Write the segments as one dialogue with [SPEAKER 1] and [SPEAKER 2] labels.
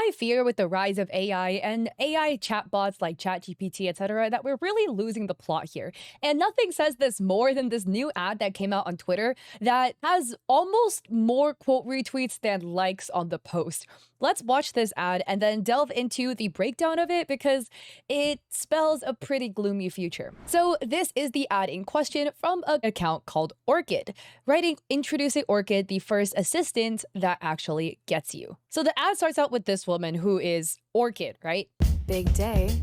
[SPEAKER 1] I fear with the rise of AI and AI chatbots like ChatGPT, etc., that we're really losing the plot here. And nothing says this more than this new ad that came out on Twitter that has almost more quote retweets than likes on the post. Let's watch this ad and then delve into the breakdown of it because it spells a pretty gloomy future. So this is the ad in question from an account called Orchid, writing introducing Orchid, the first assistant that actually gets you. So the ad starts out with this woman who is Orchid, right?
[SPEAKER 2] Big day.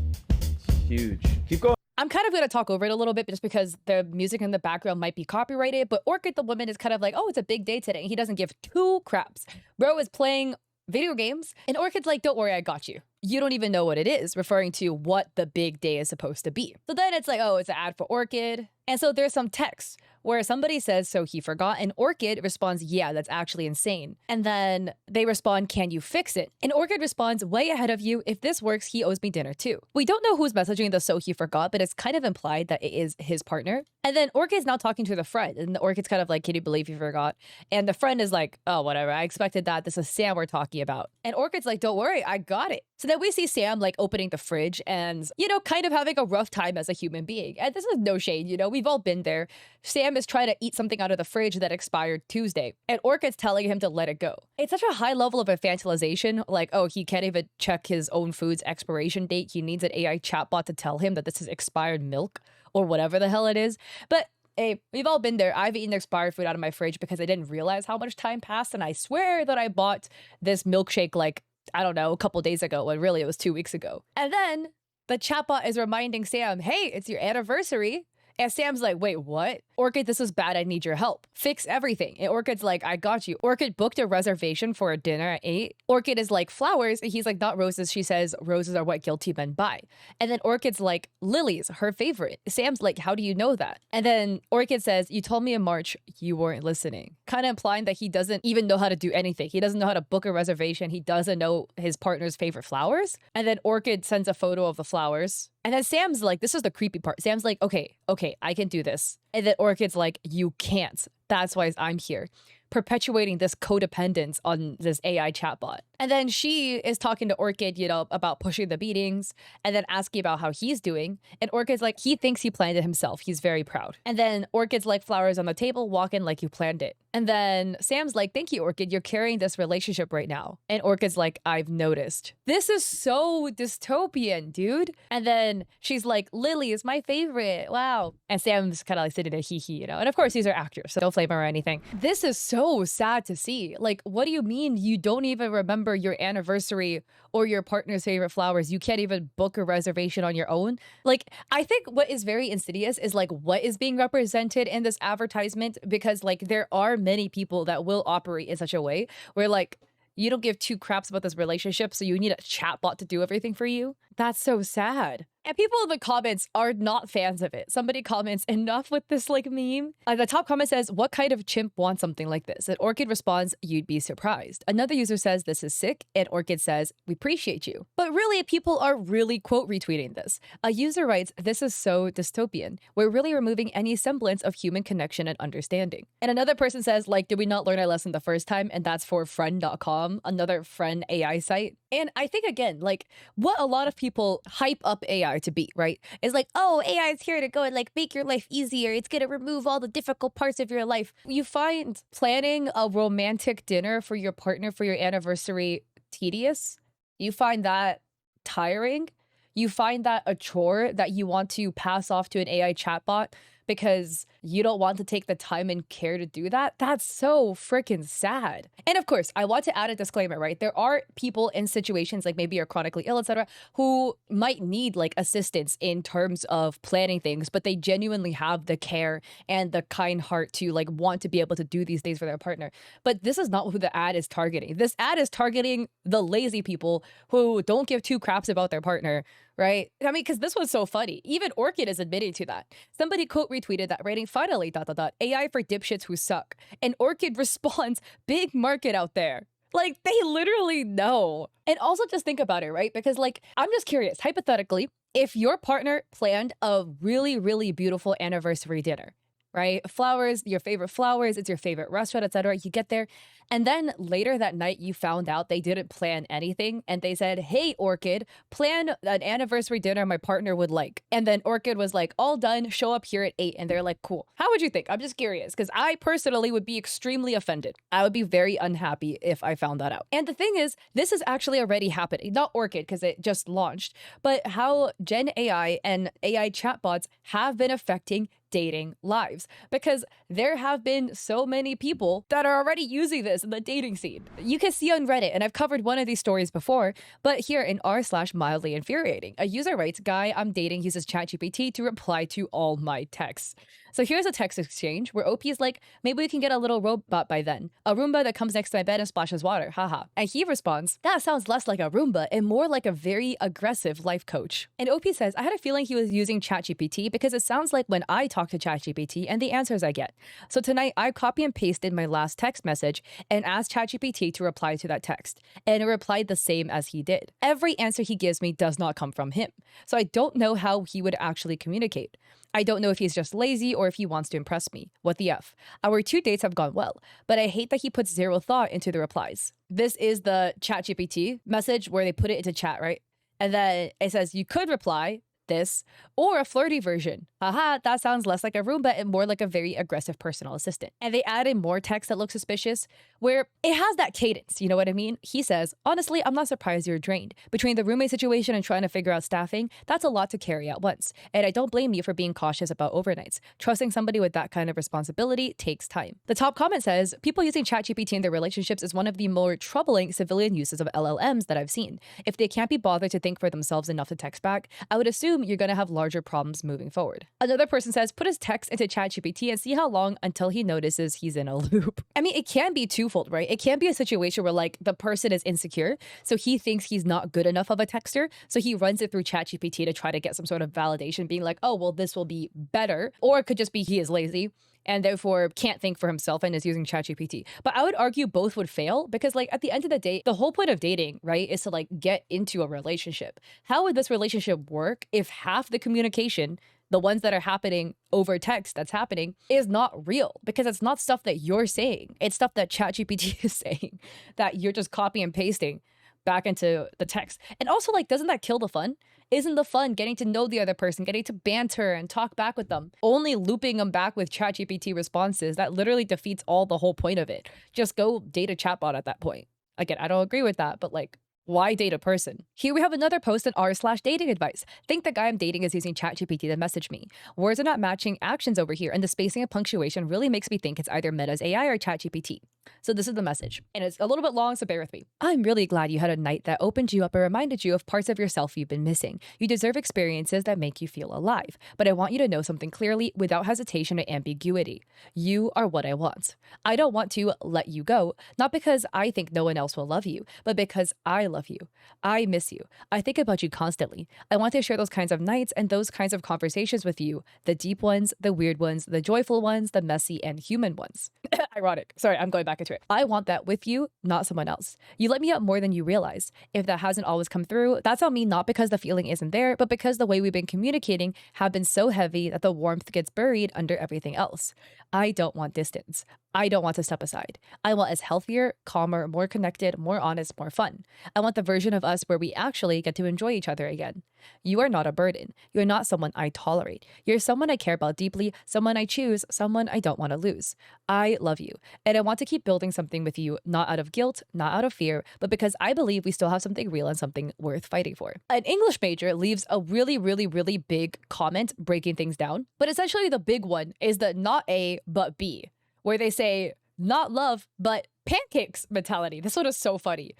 [SPEAKER 3] Huge. Keep going.
[SPEAKER 1] I'm kind of going to talk over it a little bit just because the music in the background might be copyrighted, but Orchid, the woman, is kind of like, oh, it's a big day today. He doesn't give two craps. Bro is playing video games, and Orchid's like, don't worry, I got you. You don't even know what it is, referring to what the big day is supposed to be. So then it's like, oh, it's an ad for Orchid. And so there's some text where somebody says, so he forgot, and Orchid responds, yeah, that's actually insane. And then they respond, can you fix it? And Orchid responds, way ahead of you. If this works, he owes me dinner too. We don't know who's messaging the so he forgot, but it's kind of implied that it is his partner. And then Orchid's now talking to the friend, and the Orchid's kind of like, can you believe you forgot? And the friend is like, oh, whatever, I expected that. This is Sam we're talking about. And Orchid's like, don't worry, I got it. So then we see Sam like opening the fridge and, you know, kind of having a rough time as a human being. And this is no shade, you know, we've all been there. Sam is trying to eat something out of the fridge that expired Tuesday, and Orchid's telling him to let it go. It's such a high level of infantilization, like, oh, he can't even check his own food's expiration date. He needs an AI chatbot to tell him that this is expired milk or whatever the hell it is. But hey, we've all been there. I've eaten expired food out of my fridge because I didn't realize how much time passed, and I swear that I bought this milkshake like, I don't know, a couple days ago, when really it was 2 weeks ago. And then the chatbot is reminding Sam, hey, it's your anniversary. And Sam's like, wait, what? Orchid, this is bad. I need your help. Fix everything. And Orchid's like, I got you. Orchid booked a reservation for a dinner at 8. Orchid is like, flowers. And he's like, not roses. She says, roses are what guilty men buy. And then Orchid's like, lilies, her favorite. Sam's like, how do you know that? And then Orchid says, you told me in March you weren't listening. Kind of implying that he doesn't even know how to do anything. He doesn't know how to book a reservation. He doesn't know his partner's favorite flowers. And then Orchid sends a photo of the flowers. And then Sam's like, this is the creepy part. Sam's like, okay, I can do this. And then Orchid's like, you can't. That's why I'm here, perpetuating this codependence on this AI chatbot. And then she is talking to Orchid, you know, about pushing the beatings and then asking about how he's doing. And Orchid's like, he thinks he planned it himself. He's very proud. And then Orchid's like, flowers on the table, walk in like you planned it. And then Sam's like, thank you, Orchid. You're carrying this relationship right now. And Orchid's like, I've noticed. This is so dystopian, dude. And then she's like, Lily is my favorite. Wow. And Sam's kind of like sitting there, hee hee, you know. And of course, these are actors, so don't flame her or anything. This is so sad to see. Like, what do you mean you don't even remember your anniversary or your partner's favorite flowers? You can't even book a reservation on your own? Like, I think what is very insidious is like what is being represented in this advertisement, because like there are many people that will operate in such a way where like you don't give two craps about this relationship, so you need a chatbot to do everything for you. That's so sad. And people in the comments are not fans of it. Somebody comments, enough with this like meme. The top comment says, what kind of chimp wants something like this? And Orchid responds, you'd be surprised. Another user says, this is sick. And Orchid says, we appreciate you. But really, people are really quote retweeting this. A user writes, this is so dystopian. We're really removing any semblance of human connection and understanding. And another person says, like, did we not learn our lesson the first time? And that's for friend.com, another friend AI site. And I think, again, like what a lot of people hype up AI to be, right? Is like, oh, AI is here to go and like make your life easier. It's going to remove all the difficult parts of your life. You find planning a romantic dinner for your partner for your anniversary tedious. You find that tiring. You find that a chore that you want to pass off to an AI chatbot because you don't want to take the time and care to do that. That's so freaking sad. And of course, I want to add a disclaimer, right? There are people in situations like maybe you're chronically ill, etc., who might need like assistance in terms of planning things, but they genuinely have the care and the kind heart to like want to be able to do these things for their partner. But this is not who the ad is targeting. This ad is targeting the lazy people who don't give two craps about their partner, right? I mean, because this was so funny. Even Orchid is admitting to that. Somebody quote retweeted that, writing, finally, ... AI for dipshits who suck. And Orchid responds, big market out there. Like, they literally know. And also just think about it, right? Because like, I'm just curious, hypothetically, if your partner planned a really, really beautiful anniversary dinner, right? Flowers, your favorite flowers, it's your favorite restaurant, etc. You get there. And then later that night, you found out they didn't plan anything. And they said, hey, Orchid, plan an anniversary dinner my partner would like. And then Orchid was like, all done, show up here at 8. And they're like, cool. How would you think? I'm just curious because I personally would be extremely offended. I would be very unhappy if I found that out. And the thing is, this is actually already happening. Not Orchid because it just launched, but how Gen AI and AI chatbots have been affecting dating lives, because there have been so many people that are already using this in the dating scene. You can see on Reddit, and I've covered one of these stories before, but here in r/mildly infuriating, a user writes, guy I'm dating uses ChatGPT to reply to all my texts. So here's a text exchange where OP is like, maybe we can get a little robot by then. A Roomba that comes next to my bed and splashes water, haha. And he responds, that sounds less like a Roomba and more like a very aggressive life coach. And OP says, I had a feeling he was using ChatGPT because it sounds like when I talk to ChatGPT and the answers I get. So tonight I copy and pasted my last text message and asked ChatGPT to reply to that text. And it replied the same as he did. Every answer he gives me does not come from him. So I don't know how he would actually communicate. I don't know if he's just lazy or if he wants to impress me. What the F? Our 2 dates have gone well, but I hate that he puts zero thought into the replies. This is the ChatGPT message where they put it into chat, right? And then it says you could reply this or a flirty version. Haha, that sounds less like a Roomba and more like a very aggressive personal assistant. And they added more text that looks suspicious where it has that cadence, you know what I mean? He says, honestly, I'm not surprised you're drained. Between the roommate situation and trying to figure out staffing, that's a lot to carry at once. And I don't blame you for being cautious about overnights. Trusting somebody with that kind of responsibility takes time. The top comment says, people using ChatGPT in their relationships is one of the more troubling civilian uses of LLMs that I've seen. If they can't be bothered to think for themselves enough to text back, I would assume you're going to have larger problems moving forward. Another person says, put his text into ChatGPT and see how long until he notices he's in a loop. I mean, it can be twofold, right? It can be a situation where like the person is insecure, so he thinks he's not good enough of a texter, so he runs it through ChatGPT to try to get some sort of validation, being like, oh, well, this will be better. Or it could just be he is lazy and therefore can't think for himself and is using ChatGPT. But I would argue both would fail because like at the end of the day, the whole point of dating, right, is to like get into a relationship. How would this relationship work if half the communication, the ones that are happening over text that's happening, is not real? Because it's not stuff that you're saying. It's stuff that ChatGPT is saying that you're just copy and pasting back into the text. And also, like, doesn't that kill the fun? Isn't the fun getting to know the other person, getting to banter and talk back with them? Only looping them back with ChatGPT responses, that literally defeats all the whole point of it. Just go date a chatbot at that point. Again, I don't agree with that, but like, why date a person? Here we have another post in r/dating advice. Think the guy I'm dating is using ChatGPT to message me. Words are not matching actions over here, and the spacing and punctuation really makes me think it's either Meta's AI or ChatGPT. So this is the message, and it's a little bit long, so bear with me. I'm really glad you had a night that opened you up and reminded you of parts of yourself you've been missing. You deserve experiences that make you feel alive. But I want you to know something clearly without hesitation or ambiguity. You are what I want. I don't want to let you go, not because I think no one else will love you, but because I love you. I miss you. I think about you constantly. I want to share those kinds of nights and those kinds of conversations with you. The deep ones, the weird ones, the joyful ones, the messy and human ones. Ironic. Sorry, I'm going back into it. I want that with you, not someone else. You let me up more than you realize. If that hasn't always come through, that's on me, not because the feeling isn't there, but because the way we've been communicating have been so heavy that the warmth gets buried under everything else. I don't want distance. I don't want to step aside. I want us healthier, calmer, more connected, more honest, more fun. I want the version of us where we actually get to enjoy each other again. You are not a burden. You're not someone I tolerate. You're someone I care about deeply, someone I choose, someone I don't want to lose. I love you, and I want to keep building something with you, not out of guilt, not out of fear, but because I believe we still have something real and something worth fighting for. An English major leaves a really, really, really big comment breaking things down, but essentially the big one is the not A, but B, where they say not love, but pancakes mentality. This one is so funny.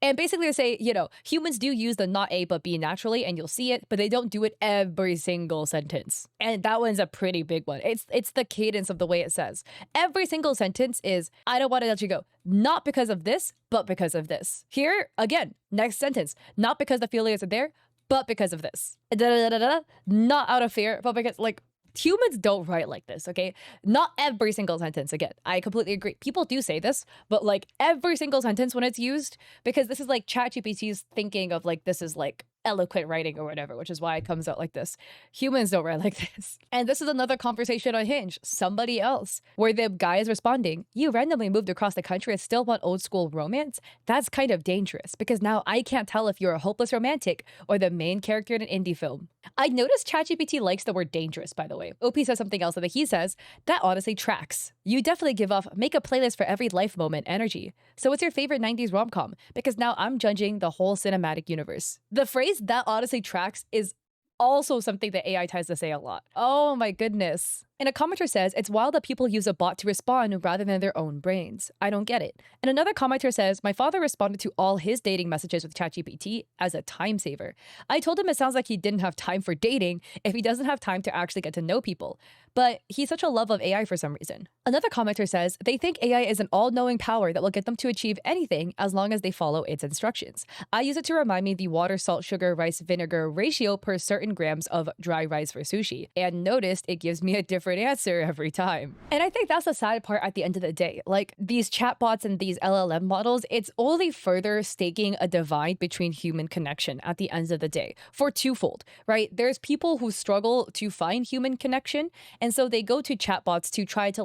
[SPEAKER 1] And basically they say, you know, humans do use the not A but B naturally, and you'll see it, but they don't do it every single sentence. And that one's a pretty big one. It's the cadence of the way it says. Every single sentence is, I don't want to let you go. Not because of this, but because of this. Here, again, next sentence. Not because the feeling isn't there, but because of this. Da, da, da, da, da. Not out of fear, but because, like, humans don't write like this, okay? Not every single sentence, again. I completely agree. People do say this, but like every single sentence when it's used, because this is like ChatGPT's thinking of like, this is like eloquent writing or whatever, which is why it comes out like this. Humans don't write like this. And this is another conversation on Hinge, somebody else, where the guy is responding, you randomly moved across the country and still want old school romance? That's kind of dangerous because now I can't tell if you're a hopeless romantic or the main character in an indie film. I noticed ChatGPT likes the word dangerous, by the way. OP says something else that he says, that honestly tracks. You definitely give off make a playlist for every life moment energy. So what's your favorite 90s rom-com? Because now I'm judging the whole cinematic universe. The phrase that honestly tracks is also something that AI tries to say a lot. Oh my goodness. And a commenter says, it's wild that people use a bot to respond rather than their own brains. I don't get it. And another commenter says, my father responded to all his dating messages with ChatGPT as a time saver. I told him it sounds like he didn't have time for dating if he doesn't have time to actually get to know people. But he's such a love of AI for some reason. Another commenter says, they think AI is an all-knowing power that will get them to achieve anything as long as they follow its instructions. I use it to remind me the water, salt, sugar, rice, vinegar ratio per certain grams of dry rice for sushi. And noticed it gives me a different answer every time. And I think that's the sad part at the end of the day. Like these chatbots and these LLM models, it's only further staking a divide between human connection at the end of the day for twofold, right? There's people who struggle to find human connection. And so they go to chatbots to try to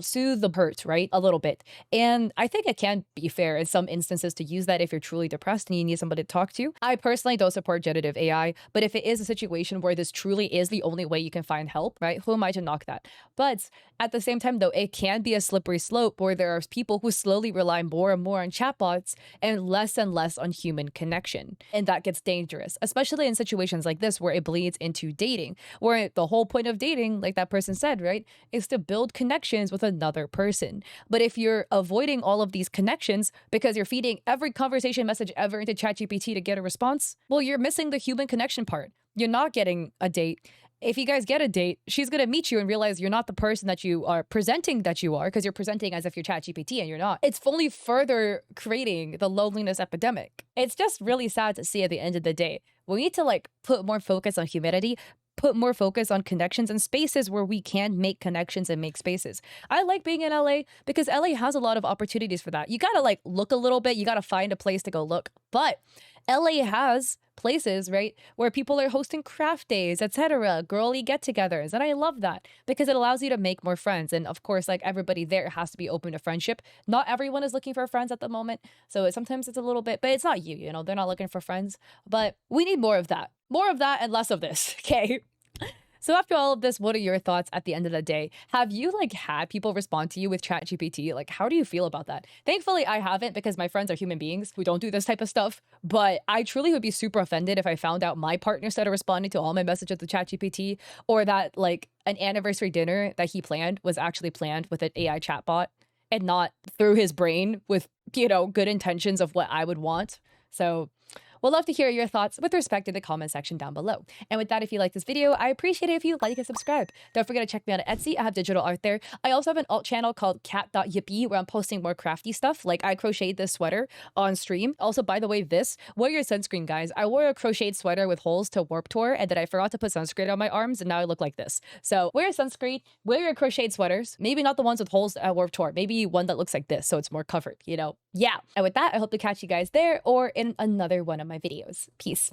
[SPEAKER 1] soothe the hurt, right? A little bit. And I think it can be fair in some instances to use that if you're truly depressed and you need somebody to talk to. I personally don't support generative AI, but if it is a situation where this truly is the only way you can find help, right? Who am I to knock that? But at the same time, though, it can be a slippery slope where there are people who slowly rely more and more on chatbots and less on human connection. And that gets dangerous, especially in situations like this where it bleeds into dating, where the whole point of dating, like that person said, right, is to build connections with another person. But if you're avoiding all of these connections because you're feeding every conversation message ever into ChatGPT to get a response, well, you're missing the human connection part. You're not getting a date. If you guys get a date, she's going to meet you and realize you're not the person that you are presenting that you are, because you're presenting as if you're ChatGPT and you're not. It's only further creating the loneliness epidemic. It's just really sad to see at the end of the day. We need to put more focus on humanity, put more focus on connections and spaces where we can make connections and make spaces. I like being in LA because LA has a lot of opportunities for that. You got to look a little bit. You got to find a place to go look. But LA has places, right, where people are hosting craft days, etc., girly get-togethers, and I love that because it allows you to make more friends. And of course, everybody there has to be open to friendship. Not everyone is looking for friends at the moment, so sometimes it's a little bit, but it's not you know, they're not looking for friends. But we need more of that and less of this. Okay. So after all of this, what are your thoughts at the end of the day? Have you had people respond to you with ChatGPT? How do you feel about that? Thankfully, I haven't because my friends are human beings who don't do this type of stuff. But I truly would be super offended if I found out my partner started responding to all my messages with ChatGPT, or that an anniversary dinner that he planned was actually planned with an AI chatbot and not through his brain with, good intentions of what I would want. So we'll love to hear your thoughts with respect to the comment section down below. And with that, if you like this video, I appreciate it if you like and subscribe. Don't forget to check me out at Etsy. I have digital art there. I also have an alt channel called cat.yippee where I'm posting more crafty stuff. I crocheted this sweater on stream. Also, by the way, wear your sunscreen, guys. I wore a crocheted sweater with holes to Warped Tour, and then I forgot to put sunscreen on my arms, and now I look like this. So wear sunscreen, wear your crocheted sweaters. Maybe not the ones with holes at Warped Tour. Maybe one that looks like this, so it's more covered, Yeah. And with that, I hope to catch you guys there or in another one of my videos. Peace.